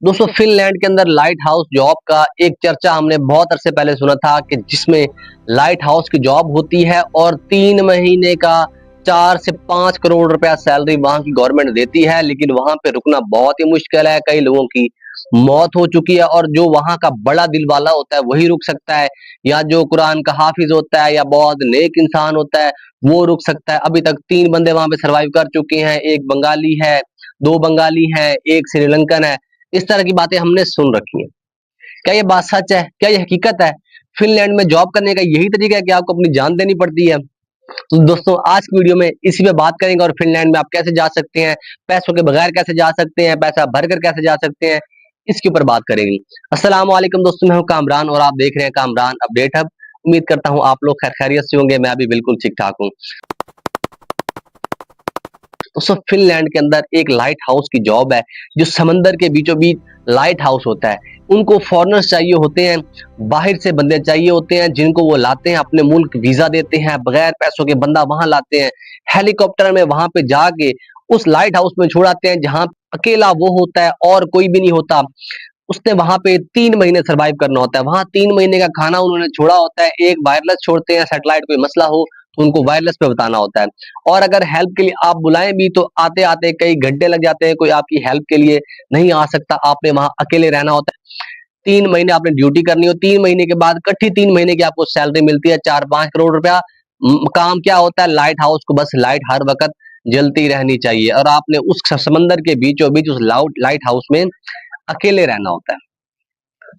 दोस्तों फिनलैंड के अंदर लाइट हाउस जॉब का एक चर्चा हमने बहुत अरसे पहले सुना था कि जिसमें लाइट हाउस की जॉब होती है और 3 महीने का 4 से 5 करोड़ रुपया सैलरी वहां की गवर्नमेंट देती है, लेकिन वहां पे रुकना बहुत ही मुश्किल है। कई लोगों की मौत हो चुकी है और जो वहां का बड़ा दिल वाला होता है वही रुक सकता है, या जो कुरान का हाफिज होता है या बहुत नेक इंसान होता है वो रुक सकता है। अभी तक 3 बंदे वहां पे सर्वाइव कर चुके हैं, एक बंगाली है, 2 बंगाली हैं, एक श्रीलंकन है। इस तरह की बातें हमने सुन रखी हैं। क्या ये बात सच है? क्या ये हकीकत है? फिनलैंड में जॉब करने का यही तरीका है कि आपको अपनी जान देनी पड़ती है? तो दोस्तों आज की वीडियो में इसी पे बात करेंगे और फिनलैंड में आप कैसे जा सकते हैं, पैसों के बगैर कैसे जा सकते हैं, पैसा भरकर कैसे जा सकते हैं, इसके ऊपर बात करेंगे। अस्सलाम वालेकुम दोस्तों, मैं हूं कामरान और आप देख रहे हैं कामरान अपडेट हब। उम्मीद करता हूं आप लोग खैर खैरियत से होंगे। मैं भी बिल्कुल ठीक ठाक हूं। दोस्तों फिनलैंड के अंदर एक लाइट हाउस की जॉब है, जो समंदर के बीचों बीच लाइट हाउस होता है। उनको फॉरेनर्स चाहिए होते हैं, बाहर से बंदे चाहिए होते हैं, जिनको वो लाते हैं, अपने मुल्क वीजा देते हैं, बगैर पैसों के बंदा वहां लाते हैं, हेलीकॉप्टर में वहां पे जाके उस लाइट हाउस में छोड़ाते हैं, जहां अकेला वो होता है और कोई भी नहीं होता। उसने वहां पे 3 महीने सरवाइव करना होता है। वहां 3 महीने का खाना उन्होंने छोड़ा होता है। एक वायरलेस छोड़ते हैं, सैटेलाइट कोई मसला हो तो उनको वायरलेस पे बताना होता है। और अगर हेल्प के लिए आप बुलाएं भी तो आते आते कई घंटे लग जाते हैं, कोई आपकी हेल्प के लिए नहीं आ सकता। आपने वहां अकेले रहना होता है। 3 महीने आपने ड्यूटी करनी हो। 3 महीने के बाद इकट्ठी 3 महीने की आपको सैलरी मिलती है, 4-5 करोड़ रुपया। काम क्या होता है? लाइट हाउस को बस लाइट हर वक्त जलती रहनी चाहिए और आपने उस समंदर के बीचों बीच उस लाइट हाउस में अकेले रहना होता है।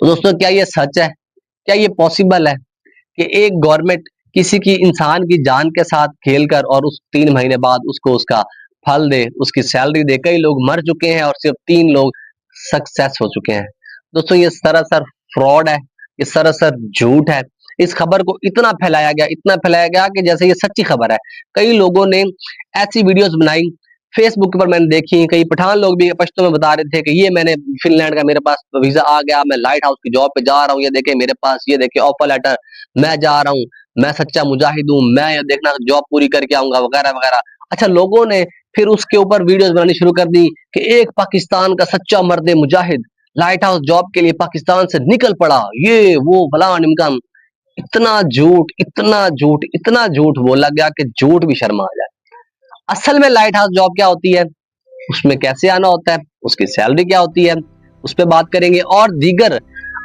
तो दोस्तों क्या ये सच है? क्या ये पॉसिबल है कि एक गवर्नमेंट किसी की इंसान की जान के साथ खेलकर और उस 3 महीने बाद उसको उसका फल दे, उसकी सैलरी दे? कई लोग मर चुके हैं और सिर्फ 3 लोग सक्सेस हो चुके हैं। दोस्तों ये सरासर फ्रॉड है, ये सरासर झूठ है। इस खबर को इतना फैलाया गया कि जैसे ये सच्ची खबर है। कई लोगों ने ऐसी वीडियोस बनाई, फेसबुक पर मैंने देखी। कई पठान लोग भी पश्तो में बता रहे थे कि ये मैंने फिनलैंड का मेरे पास वीजा आ गया, मैं लाइट हाउस की जॉब पे जा रहा हूँ, ये देखे मेरे पास, ये देखे ऑफर लेटर, मैं जा रहा हूँ, मैं सच्चा मुजाहिद हूँ, मैं ये देखना जॉब पूरी करके आऊंगा वगैरह वगैरह। अच्छा, लोगों ने फिर उसके ऊपर वीडियोस बनानी शुरू कर दी कि एक पाकिस्तान का सच्चा मर्द मुजाहिद लाइट हाउस जॉब के लिए पाकिस्तान से निकल पड़ा, ये वो फलां ढिमकान। इतना झूठ, इतना झूठ, इतना झूठ बोला गया कि झूठ भी शर्म आ जाए। असल में लाइट हाउस जॉब क्या होती है, उसमें कैसे आना होता है, उसकी सैलरी क्या होती है, उस पर बात करेंगे। और दीगर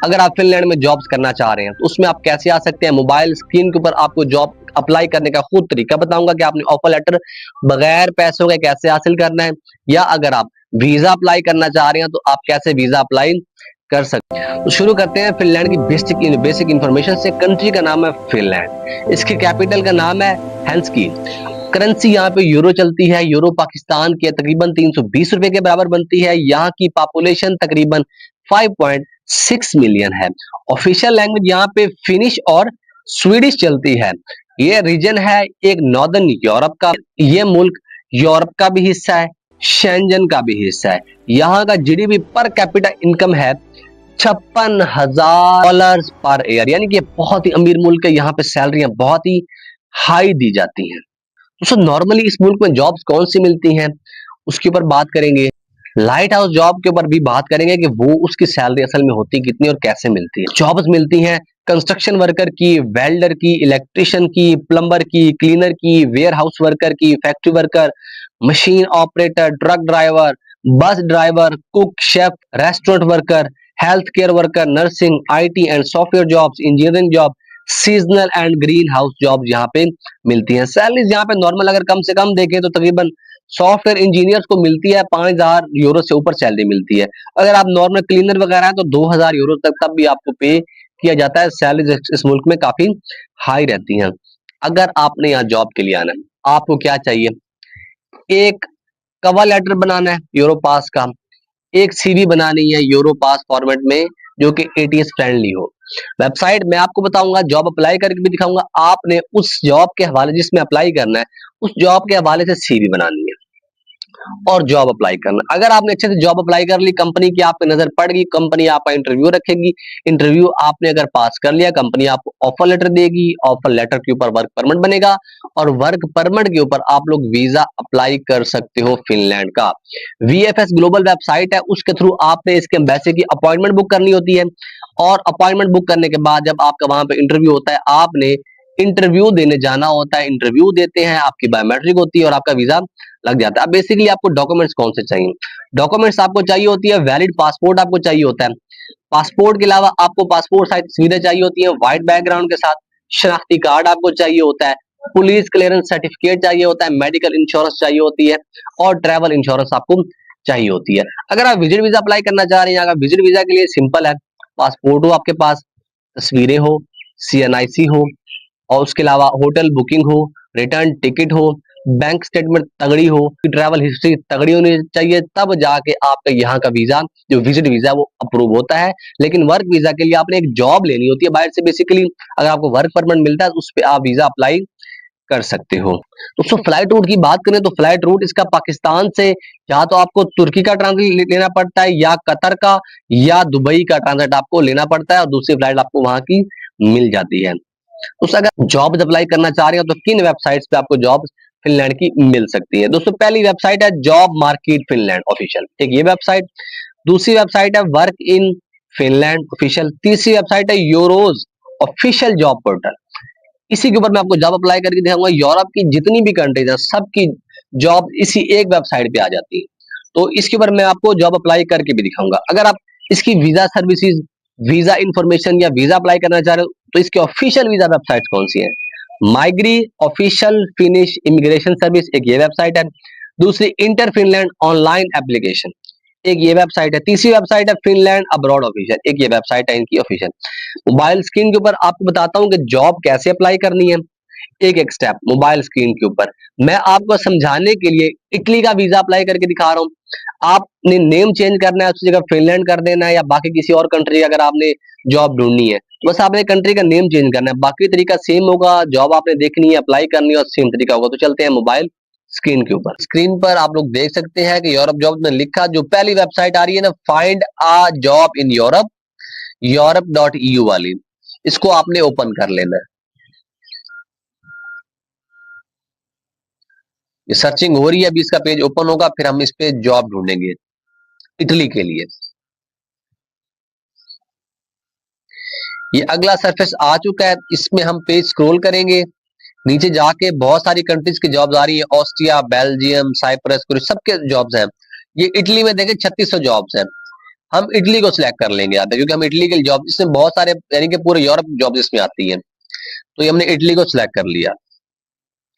अगर आप फिनलैंड में जॉब्स करना चाह रहे हैं तो उसमें आप कैसे आ सकते हैं, मोबाइल स्क्रीन के ऊपर आपको जॉब अप्लाई करने का खुद तरीका बताऊंगा कि आपने ऑफर लेटर बगैर पैसों के कैसे हासिल करना है, या अगर आप वीजा अप्लाई करना चाह रहे हैं तो आप कैसे वीजा अप्लाई कर सकते हैं। तो शुरू करते हैं फिनलैंड की बेसिक इंफॉर्मेशन से। कंट्री का नाम है फिनलैंड, इसकी कैपिटल का नाम है हेल्सिंकी। करेंसी यहाँ पे यूरो चलती है। यूरो पाकिस्तान के तकरीबन 320 रुपए के बराबर बनती है। यहाँ की पॉपुलेशन तकरीबन 5.6 मिलियन है। ऑफिशियल लैंग्वेज यहाँ पे फिनिश और स्वीडिश चलती है। ये रीजन है एक नॉर्दर्न यूरोप का। ये मुल्क यूरोप का भी हिस्सा है, शेंजन का भी हिस्सा है। यहाँ का जीडीपी पर कैपिटा इनकम है $56,000 पर ईयर, यानी कि बहुत ही अमीर मुल्क है। यहाँ पे सैलरियां बहुत ही हाई दी जाती हैं। दोस्तों नॉर्मली इस मुल्क में जॉब्स कौन सी मिलती हैं उसके ऊपर बात करेंगे। लाइट हाउस जॉब के ऊपर भी बात करेंगे कि वो उसकी सैलरी असल में होती कितनी और कैसे मिलती है। जॉब्स मिलती हैं कंस्ट्रक्शन वर्कर की, वेल्डर की, इलेक्ट्रिशियन की, प्लम्बर की, क्लीनर की, वेयर हाउस वर्कर की, factory worker, machine operator, truck driver, bus driver, cook, chef, restaurant worker, health care worker, nursing, IT and software jobs, engineering job, seasonal and green house job यहाँ पे मिलती हैं। Salaries यहाँ पे normal अगर कम से कम देखें तो तकरीबन सॉफ्टवेयर इंजीनियर्स को मिलती है 5,000 यूरो से ऊपर सैलरी मिलती है। अगर आप नॉर्मल क्लीनर वगैरह हैं तो 2,000 यूरो तक तब भी आपको पे किया जाता है। सैलरी इस मुल्क में काफी हाई रहती हैं। अगर आपने यहाँ जॉब के लिए आना है, आपको क्या चाहिए? एक कवर लेटर बनाना है यूरो पास का, एक सीवी बनानी है यूरो पास फॉर्मेट में जो कि एटीएस फ्रेंडली हो। वेबसाइट मैं आपको बताऊंगा, जॉब अप्लाई करके भी दिखाऊंगा। आपने उस जॉब के हवाले जिसमें अप्लाई करना है उस जॉब के हवाले से सीवी बनानी है। और जॉब अप्लाई करना। अगर आपने अच्छे से जॉब अप्लाई कर ली, कंपनी की आप पे नजर पड़ गई, कंपनी आपका इंटरव्यू रखेगी, इंटरव्यू आपने अगर पास कर लिया, कंपनी आपको ऑफर लेटर देगी, ऑफर लेटर के ऊपर वर्क परमिट बनेगा और वर्क परमिट के ऊपर आप लोग वीजा अप्लाई कर सकते हो फिनलैंड का। वीएफएस ग्लोबल वेबसाइट है, उसके थ्रू आपने इसके एम्बेसी की अपॉइंटमेंट बुक करनी होती है और अपॉइंटमेंट बुक करने के बाद जब आपका वहां पे इंटरव्यू होता है, आपने इंटरव्यू देने जाना होता है, इंटरव्यू देते हैं, आपकी बायोमेट्रिक होती है और आपका वीजा लग जाता है। अब बेसिकली आपको डॉक्यूमेंट्स कौन से चाहिए? डॉक्यूमेंट्स आपको चाहिए होती है, वैलिड पासपोर्ट आपको चाहिए होता है। पासपोर्ट के अलावा आपको पासपोर्ट साइज तस्वीरें चाहिए होती है व्हाइट बैकग्राउंड के साथ, शनाख्ती कार्ड आपको चाहिए होता है, पुलिस क्लियरेंस सर्टिफिकेट चाहिए होता है, मेडिकल इंश्योरेंस चाहिए होती है और ट्रैवल इंश्योरेंस आपको चाहिए होती है। अगर आप विजिट वीजा अप्लाई करना चाह रहे हैं, अगर विजिट वीजा के लिए सिंपल है, पासपोर्ट हो आपके पास, तस्वीरें हो, सीएनआईसी हो और उसके अलावा होटल बुकिंग हो, रिटर्न टिकट हो, बैंक स्टेटमेंट तगड़ी हो, ट्रैवल हिस्ट्री तगड़ी होनी चाहिए, तब जाके आपका यहाँ का वीजा जो विजिट वीजा वो अप्रूव होता है। लेकिन वर्क वीजा के लिए आपने एक जॉब लेनी होती है बाहर से। बेसिकली अगर आपको वर्क परमिट मिलता है उस पर आप वीजा अप्लाई कर सकते हो। दोस्तों फ्लाइट रूट की बात करें तो फ्लाइट रूट इसका पाकिस्तान से या तो आपको तुर्की का ट्रांजिट लेना पड़ता है या कतर का या दुबई का ट्रांजिट आपको लेना पड़ता है और दूसरी फ्लाइट आपको वहां की मिल जाती है। तो अगर जॉब अप्लाई करना चाह रहे हो तो किन वेबसाइट्स पे आपको जॉब फिनलैंड की मिल सकती है? दोस्तों पहली वेबसाइट है जॉब मार्केट फिनलैंड ऑफिशियल, ठीक ये वेबसाइट। दूसरी वेबसाइट है वर्क इन फिनलैंड ऑफिशियल। तीसरी वेबसाइट है यूरोज ऑफिशियल जॉब पोर्टल। इसी के ऊपर मैं आपको जॉब अप्लाई करके दिखाऊंगा। यूरोप की जितनी भी कंट्रीज है सबकी जॉब इसी एक वेबसाइट पे आ जाती है, तो इसके ऊपर मैं आपको जॉब अप्लाई करके भी दिखाऊंगा। अगर आप इसकी वीजा सर्विसेज, वीजा इंफॉर्मेशन या वीजा अप्लाई करना चाह रहे हो तो इसकी ऑफिशियल वीजा वेबसाइट कौन सी है? माइग्री ऑफिशियल फिनिश इमिग्रेशन सर्विस, एक ये वेबसाइट है। दूसरी इंटर फिनलैंड ऑनलाइन एप्लीकेशन, एक ये वेबसाइट है। तीसरी वेबसाइट है फिनलैंड अब्रॉड ऑफिशियल, एक ये वेबसाइट है इनकी ऑफिशियल। मोबाइल स्क्रीन के ऊपर आपको बताता हूँ कि जॉब कैसे अप्लाई करनी है, एक एक स्टेप मोबाइल स्क्रीन के ऊपर। मैं आपको समझाने के लिए इटली का वीजा अप्लाई करके दिखा रहा हूँ। आपने नेम चेंज करना है, उसकी जगह फिनलैंड कर देना है या बाकी किसी और कंट्री अगर आपने जॉब ढूंढनी है तो बस आपने कंट्री का नेम चेंज करना है, बाकी तरीका सेम होगा। जॉब आपने देखनी है, अप्लाई करनी है और सेम तरीका होगा। तो चलते हैं मोबाइल स्क्रीन के ऊपर। स्क्रीन पर आप लोग देख सकते हैं कि यूरोप जॉब में लिखा, जो पहली वेबसाइट आ रही है ना, find a job in Europe, यूरोप.eu वाली, इसको आपने ओपन कर लेना है। ये सर्चिंग हो रही है, अभी इसका पेज ओपन होगा, फिर हम इस पे जॉब ढूंढेंगे इटली के लिए। ये अगला सरफेस आ चुका है, इसमें हम पेज स्क्रॉल करेंगे, नीचे जाके बहुत सारी कंट्रीज की जॉब्स आ रही है, ऑस्ट्रिया, बेल्जियम, साइप्रस, सबके जॉब्स हैं। ये इटली में देखें 3600 जॉब्स हैं। हम इटली को सिलेक्ट कर लेंगे यहाँ पे, क्योंकि हम इटली के जॉब, इसमें बहुत सारे यानी कि पूरे यूरोप जॉब इसमें आती है, तो ये हमने इटली को सिलेक्ट कर लिया।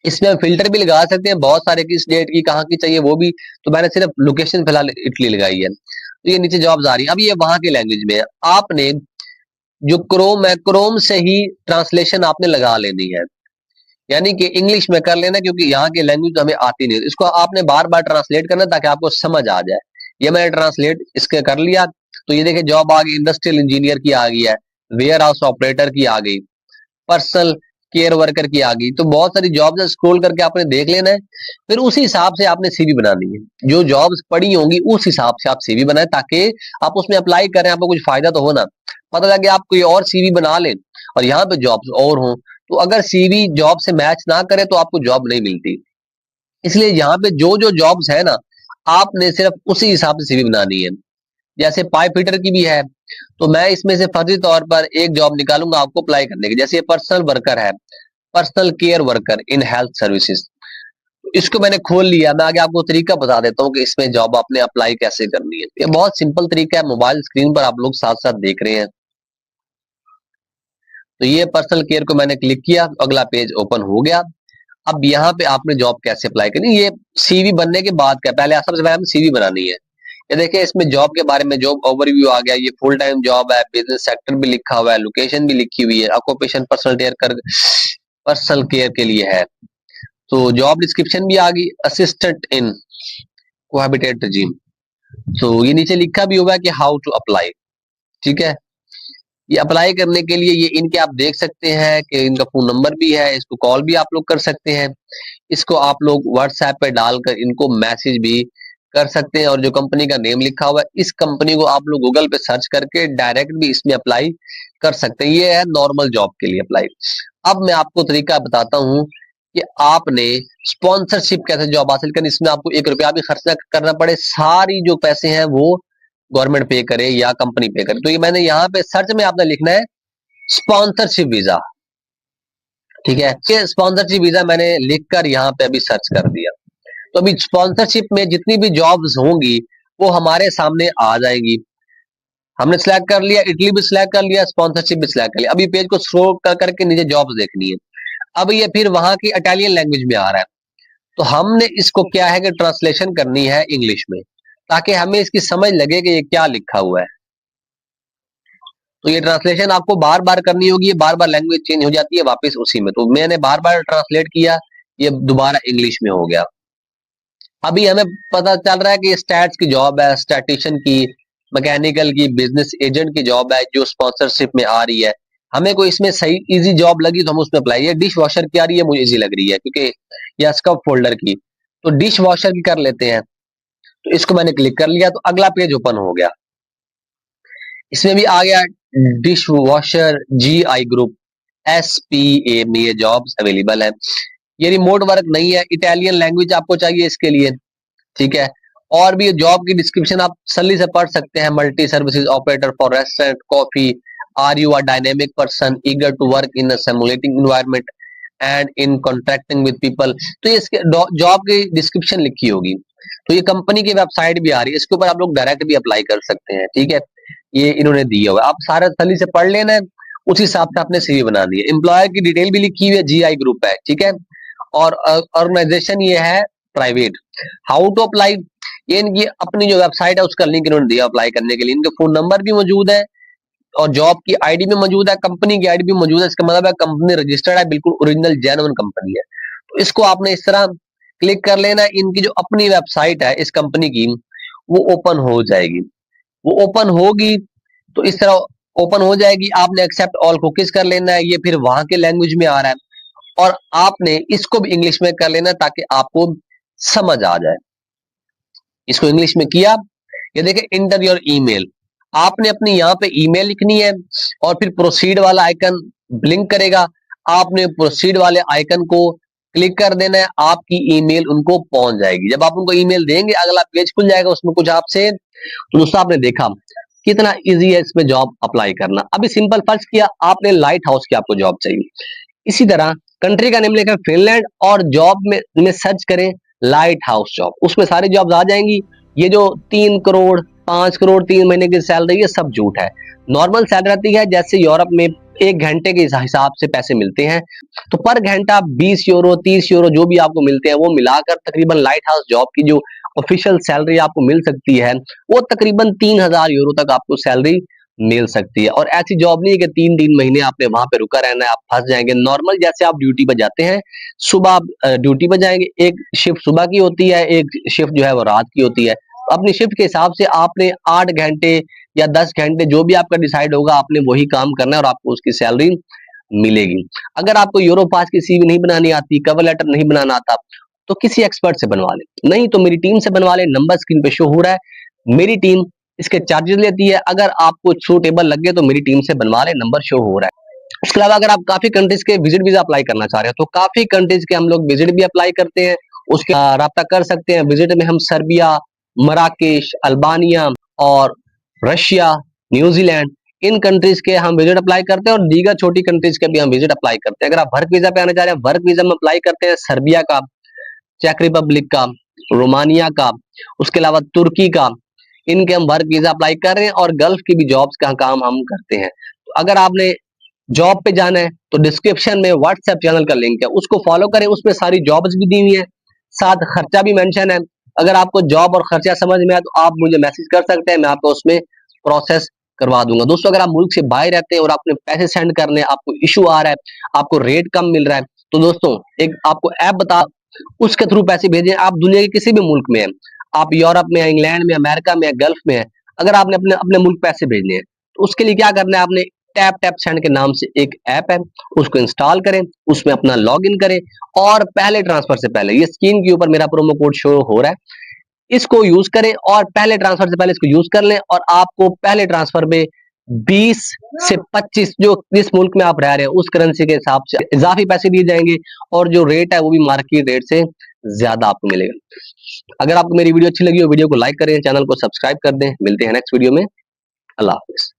इसमें हम फिल्टर भी लगा सकते हैं बहुत सारे, किस डेट की कहाँ की चाहिए वो भी, तो मैंने सिर्फ लोकेशन फिलहाल इटली लगाई है। तो ये नीचे जॉब्स आ रही है। अब ये वहां की लैंग्वेज में है, आपने जो क्रोम है, क्रोम से ही ट्रांसलेशन आपने लगा लेनी है, यानी कि इंग्लिश में कर लेना, क्योंकि यहाँ की लैंग्वेज तो हमें आती नहीं, इसको आपने बार बार ट्रांसलेट करना ताकि आपको समझ आ जाए। ये मैंने ट्रांसलेट इसके कर लिया, तो ये देखिए जॉब आ गई, इंडस्ट्रियल इंजीनियर की आ गई है, वेयर हाउस ऑपरेटर की आ गई, पर्सनल केयर वर्कर की आ गई। तो बहुत सारी जॉब्स है, स्क्रॉल करके आपने देख लेना है, फिर उसी हिसाब से आपने सीवी बनानी है। जो जॉब्स पड़ी होंगी उस हिसाब से आप सीवी बनाए, ताकि आप उसमें अप्लाई करें, आपको कुछ फायदा तो हो ना। पता लगे आप कोई और सीवी बना लें और यहाँ पे जॉब्स और हों, तो अगर सीवी जॉब से मैच ना करे तो आपको जॉब नहीं मिलती। इसलिए यहाँ पे जो जो जॉब्स है ना, आपने सिर्फ उसी हिसाब से सीवी बनानी है। जैसे पाइप फिटर की भी है, तो मैं इसमें से फर्जी तौर पर एक जॉब निकालूंगा आपको अप्लाई करने की। जैसे ये पर्सनल वर्कर है, personal care worker in health services, इसको मैंने खोल लिया। मैं आगे आपको तरीका बता देता हूँ कि इसमें जॉब आपने अप्लाई कैसे करनी है। ये बहुत सिंपल तरीका है, मोबाइल स्क्रीन पर आप लोग साथ साथ देख रहे हैं। तो ये पर्सनल केयर को मैंने क्लिक किया, अगला पेज ओपन हो गया। अब यहाँ पे आपने जॉब कैसे अप्लाई करनी, ये सीवी बनने के बाद का, पहले सबसे पहले हमें सीवी बनानी है। ये देखिए इसमें जॉब के बारे में जॉब ओवरव्यू आ गया, ये फुल टाइम जॉब है, बिजनेस सेक्टर भी लिखा हुआ है, लोकेशन भी लिखी हुई है, ऑक्यूपेशन पर्सनल केयर के लिए है। तो जॉब डिस्क्रिप्शन भी आ गई, असिस्टेंट इन कोहैबिटेट रिजीम। तो ये नीचे लिखा भी हुआ है कि हाउ टू अप्लाई, ठीक है। ये अप्लाई करने के लिए ये इनके आप देख सकते हैं कि इनका फोन नंबर भी है, इसको कॉल भी आप लोग कर सकते हैं, इसको आप लोग व्हाट्सएप पे डालकर इनको मैसेज भी कर सकते हैं, और जो कंपनी का नेम लिखा हुआ है इस कंपनी को आप लोग गूगल पे सर्च करके डायरेक्ट भी इसमें अप्लाई कर सकते हैं। ये है नॉर्मल जॉब के लिए अप्लाई। अब मैं आपको तरीका बताता हूँ कि आपने स्पॉन्सरशिप कैसे जॉब हासिल करनी, इसमें आपको 1 रुपया भी खर्च ना करना पड़े, सारी जो पैसे हैं वो गवर्नमेंट पे करे या कंपनी पे करे। तो ये मैंने यहाँ पे सर्च में आपने लिखना है स्पॉन्सरशिप वीजा, ठीक है। ये स्पॉन्सरशिप वीजा मैंने लिखकर यहाँ पे अभी सर्च कर दिया। तो अभी स्पॉन्सरशिप में जितनी भी जॉब्स होंगी वो हमारे सामने आ जाएंगी। हमने सिलेक्ट कर लिया, इटली भी सिलेक्ट कर लिया, स्पॉन्सरशिप भी सिलेक्ट कर लिया। अभी पेज को स्क्रॉल कर करके नीचे जॉब्स देखनी है। अब ये फिर वहां की इटालियन लैंग्वेज में आ रहा है, तो हमने इसको क्या है कि ट्रांसलेशन करनी है इंग्लिश में, ताकि हमें इसकी समझ लगे कि ये क्या लिखा हुआ है। तो ये ट्रांसलेशन आपको बार बार करनी होगी, बार बार लैंग्वेज चेंज हो जाती है वापस उसी में। तो मैंने बार बार ट्रांसलेट किया, ये दोबारा इंग्लिश में हो गया। अभी हमें पता चल रहा है कि स्टैट्स की जॉब है, स्टैटिशियन की, मैकेनिकल की, बिजनेस एजेंट की जॉब है जो स्पॉन्सरशिप में आ रही है। हमें कोई इसमें सही इजी जॉब लगी तो हम उसमें अप्लाई। ये डिश वॉशर की आ रही है, मुझे इजी लग रही है क्योंकि या स्कफ फोल्डर की, तो डिश वॉशर की कर लेते हैं। तो इसको मैंने क्लिक कर लिया, तो अगला पेज ओपन हो गया। इसमें भी आ गया dish washer GI group SPA में ये जॉब्स अवेलेबल है। ये रिमोट वर्क नहीं है, इटालियन लैंग्वेज आपको चाहिए इसके लिए, ठीक है। और भी जॉब की डिस्क्रिप्शन आप सल्ली से पढ़ सकते हैं। Multi services operator for restaurant coffee, are you a dynamic person eager to work in a simulating environment and in contracting with people. तो ये इसके जॉब की डिस्क्रिप्शन लिखी होगी। तो ये कंपनी की वेबसाइट भी आ रही है, इसके ऊपर आप लोग डायरेक्ट भी अप्लाई कर सकते हैं, ठीक है। ये इन्होंने दिया हुआ है, आप सारा सल्ली से पढ़ लेना है, उस हिसाब से आपने CV बना दी है। एम्प्लॉयर की डिटेल भी लिखी हुई है, GI ग्रुप है, ठीक है। और ऑर्गेनाइजेशन ये है प्राइवेट। हाउ टू अप्लाई, ये इनकी अपनी जो वेबसाइट है उसका लिंक इन्होंने दिया अप्लाई करने के लिए। इनके फोन नंबर भी मौजूद है और जॉब की आईडी भी मौजूद है, कंपनी की आईडी भी मौजूद है। इसका मतलब है कंपनी रजिस्टर्ड है, बिल्कुल ओरिजिनल जेन्युइन कंपनी है। तो इसको आपने इस तरह क्लिक कर लेना है। इनकी जो अपनी वेबसाइट है इस कंपनी की वो ओपन हो जाएगी। वो ओपन होगी तो इस तरह ओपन हो जाएगी, आपने एक्सेप्ट ऑल कुकीज कर लेना है। ये फिर वहां के लैंग्वेज में आ रहा है और आपने इसको भी इंग्लिश में कर लेना ताकि आपको समझ आ जाए। इसको इंग्लिश में किया, ये देखिए इंटर योर ईमेल, आपने अपनी यहाँ पे ईमेल लिखनी है और फिर प्रोसीड वाला आइकन ब्लिंक करेगा, आपने प्रोसीड वाले आइकन को क्लिक कर देना है, आपकी ईमेल उनको पहुंच जाएगी। जब आप उनको ईमेल देंगे अगला पेज खुल जाएगा, उसमें कुछ आपसे। तो दोस्तों आपने देखा कितना इजी है इसमें जॉब अप्लाई करना। अभी सिंपल फर्ज किया आपने लाइट हाउस की आपको जॉब चाहिए, इसी तरह कंट्री का नेम लेकर फिनलैंड और जॉब में सर्च करें लाइट हाउस जॉब, उसमें सारी जॉब्स आ जाएंगी। ये जो 3 करोड़ 5 करोड़ 3 महीने की सैलरी है सब झूठ है। नॉर्मल सैलरी रहती है जैसे यूरोप में 1 घंटे के हिसाब से पैसे मिलते हैं। तो पर घंटा 20 यूरो 30 यूरो जो भी आपको मिलते हैं वो मिलाकर तकरीबन लाइट हाउस जॉब की जो ऑफिशियल सैलरी आपको मिल सकती है वो तकरीबन 3000 यूरो तक आपको सैलरी मिल सकती है। और ऐसी जॉब नहीं है कि 3 3 महीने आपने वहां पे रुका रहना है, आप फंस जाएंगे। नॉर्मल जैसे आप ड्यूटी पर जाते हैं, सुबह ड्यूटी पर जाएंगे, एक शिफ्ट सुबह की होती है, एक शिफ्ट जो है वो रात की होती है। अपनी शिफ्ट के हिसाब से आपने 8 घंटे या 10 घंटे जो भी आपका डिसाइड होगा आपने वही काम करना है और आपको उसकी सैलरी मिलेगी। अगर आपको यूरो पास की CV नहीं बनानी आती, कवर लेटर नहीं बनाना आता, तो किसी एक्सपर्ट से बनवा ले, नहीं तो मेरी टीम से बनवा ले। नंबर स्क्रीन पे शो हो रहा है, मेरी टीम इसके चार्जेस लेती है। अगर आपको सूटेबल लगे तो मेरी टीम से बनवा ले, नंबर शो हो रहा है। उसके अलावा अगर आप काफी कंट्रीज के विजिट वीजा अप्लाई करना चाह रहे हो तो काफी कंट्रीज के हम लोग विजिट भी अप्लाई करते हैं, उसके राब्ता कर सकते हैं। विजिट में हम सर्बिया, मराकेश, अल्बानिया और रशिया, न्यूजीलैंड, इन कंट्रीज के हम विजिट अप्लाई करते हैं और दीगर छोटी कंट्रीज के भी हम विजिट अप्लाई करते हैं। अगर आप वर्क वीजा पे आना चाह रहे हैं, वर्क वीजा में अप्लाई करते हैं सर्बिया का, चेक रिपब्लिक का, रोमानिया का, उसके अलावा तुर्की का, इनके हम वर्क वीजा अप्लाई कर रहे हैं। और गल्फ की भी जॉब्स का काम हम करते हैं। तो अगर आपने जॉब पे जाना है तो डिस्क्रिप्शन में व्हाट्सएप चैनल का लिंक है, उसको फॉलो करें, उसमें सारी जॉब्स भी दी हुई है, साथ खर्चा भी मेंशन है। अगर आपको जॉब और खर्चा समझ में आए तो आप मुझे मैसेज कर सकते हैं, मैं आपको उसमें प्रोसेस करवा दूंगा। दोस्तों अगर आप मुल्क से बाहर रहते हैं और आपने पैसे सेंड करने, आपको इशू आ रहा है, आपको रेट कम मिल रहा है, तो दोस्तों एक आपको ऐप बता, उसके थ्रू पैसे भेजें। आप दुनिया के किसी भी मुल्क में हैं, आप यूरोप में हैं, इंग्लैंड में, अमेरिका में, गल्फ में है, अगर आपने अपने अपने मुल्क पैसे भेजने हैं तो उसके लिए क्या करना है, आपने टैप टैप सेंड के नाम से एक ऐप है, उसको इंस्टॉल करें, उसमें अपना लॉगिन करें और पहले ट्रांसफर से पहले, ये स्क्रीन के ऊपर मेरा प्रोमो कोड शो हो रहा है, इसको यूज करें और पहले ट्रांसफर से पहले इसको यूज कर लें और आपको पहले ट्रांसफर में 20 से 25 जो जिस मुल्क में आप रह रहे हैं उस करेंसी के हिसाब से इजाफी पैसे दिए जाएंगे और जो रेट है वो भी मार्केट रेट से ज्यादा आपको मिलेगा। अगर आपको मेरी वीडियो अच्छी लगी हो वीडियो को लाइक करें, चैनल को सब्सक्राइब कर दें। मिलते हैं नेक्स्ट वीडियो में। अल्लाह हाफिज।